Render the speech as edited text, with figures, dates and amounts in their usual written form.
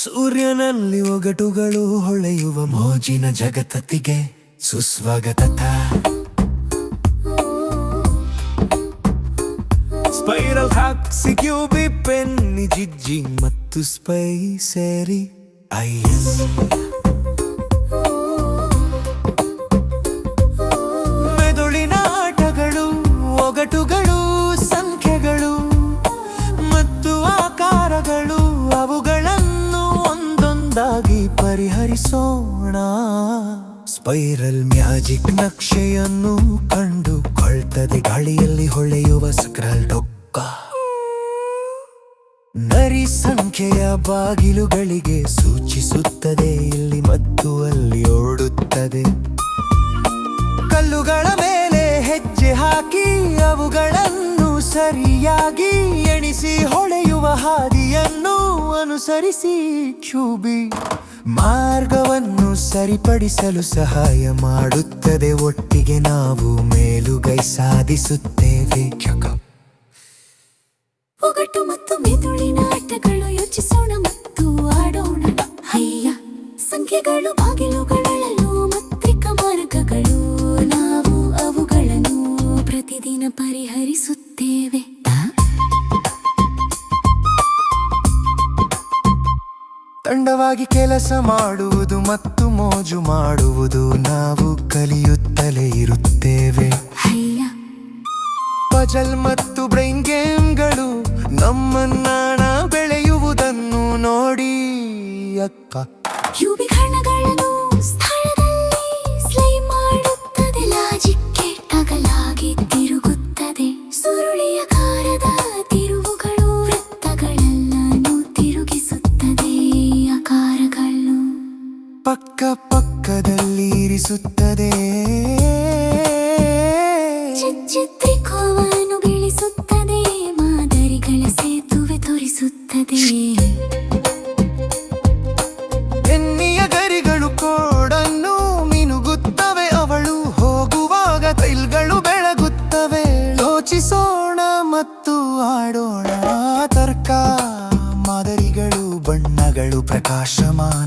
ಸೂರ್ಯನಲ್ಲಿ ಒಗಟುಗಳು ಹೊಳೆಯುವ ಮೋಜಿನ ಜಗತ್ತಿಗೆ ಸುಸ್ವಾಗತ. ಸ್ಪೈರಲ್ ಹಾಕ್ಸಿ ಕ್ಯೂಬಿ ಪೆನ್ನಿ ಜಿಜ್ಜಿ ಮತ್ತು ಸ್ಪೈ ಸೇರಿ ಐಎಸ್. ಮೆದುಳಿನ ಆಟಗಳು, ಒಗಟುಗಳು, ಸಂಖ್ಯೆಗಳು ಮತ್ತು ಆಕಾರಗಳು, ಅವುಗಳನ್ನು ಒಂದೊಂದಾಗಿ ಪರಿಹರಿಸೋಣ. ಸ್ಪೈರಲ್ ಮ್ಯಾಜಿಕ್ ನಕ್ಷೆಯನ್ನು ಕಂಡುಕೊಳ್ತದೆ ಗಾಳಿಯಲ್ಲಿ ಹೊಳೆಯುವ ಸ್ಕ್ರಲ್ ಡೊಕ್ಕ. ನರಿ ಸಂಖ್ಯೆಯ ಬಾಗಿಲುಗಳಿಗೆ ಸೂಚಿಸುತ್ತದೆ, ಇಲ್ಲಿ ಮತ್ತು ಅಲ್ಲಿ ಓಡುತ್ತದೆ. ಕಲ್ಲುಗಳ ಮೇಲೆ ಹೆಜ್ಜೆ ಹಾಕಿ ಅವುಗಳನ್ನು ಸರಿಯಾಗಿ ಎಣಿಸಿ ಹೊಳೆಯುವ ಹಾದಿಯನ್ನು ಅನುಸರಿಸಿ ಕ್ಯೂಬಿ ಮಾರ್ಗವನ್ನು ಸರಿಪಡಿಸಲು ಸಹಾಯ ಮಾಡುತ್ತದೆ. ಒಟ್ಟಿಗೆ ನಾವು ಮೇಲುಗೈ ಸಾಧಿಸುತ್ತೇವೆ. ಒಗಟು ಮತ್ತು ಮೆದುಳಿನ ಆಟಗಳು, ಯೋಚಿಸೋಣ ಮತ್ತು ಆಡೋಣ. ಹಯ್ಯ ಸಂಖ್ಯೆಗಳು, ಬಾಗಿಲುಗಳಲ್ಲೂ ಮಾಂತ್ರಿಕ ಮಾರ್ಗಗಳು, ನಾವು ಅವುಗಳನ್ನು ಪ್ರತಿದಿನ ಪರಿಹರಿಸುತ್ತೇವೆ. ತಂಡವಾಗಿ ಕೆಲಸ ಮಾಡುವುದು ಮತ್ತು ಮೋಜು ಮಾಡುವುದು ನಾವು ಕಲಿಯುತ್ತಲೇ ಇರುತ್ತೇವೆ. ಪಜಲ್ ಮತ್ತು ಬ್ರೈನ್ ಗೇಮ್ಗಳು ನಮ್ಮನ್ನಾಣ ಬೆಳೆಯುವುದನ್ನು ನೋಡಿ ಅಕ್ಕ. ಕ್ಯೂಬಿಕ್ ಹಣಗಳನ್ನು ಸ್ಥಳದಲ್ಲಿ ಸ್ಲೈ ಮಾಡುತ್ತದೆ, ಲಾಜಿಕ್ ಕೆಟ್ಟಗಲಾಗಿ ತಿರುಗುತ್ತದೆ. ಸುರುಳಿಯಾಕಾರದ ತಿರುವುಗಳು ವೃತ್ತಗಳೆಲ್ಲನೂ ತಿರುಗಿಸುತ್ತದೆ. ಆಕಾರಗಳು ಪಕ್ಕ ಪಕ್ಕದಲ್ಲಿ ಇರಿಸುತ್ತದೆ. ಚಿತ್ರಿಕೋವನ್ನು ಬೀಳಿಸುತ್ತದೆ, ಮಾದರಿಗಳ ಸೇತುವೆ ತೋರಿಸುತ್ತದೆ. ಎನ್ನಿಯ ಗರಿಗಳು ಕೋಡನ್ನು ಮಿನುಗುತ್ತವೆ, ಅವಳು ಹೋಗುವಾಗ ತೈಲ್ಗಳು ಬೆಳಗುತ್ತವೆ. ಯೋಚಿಸೋಣ ಮತ್ತು ಆಡೋಣ. ತರ್ಕ ಮಾದರಿಗಳು, ಬಣ್ಣಗಳು ಪ್ರಕಾಶಮಾನ.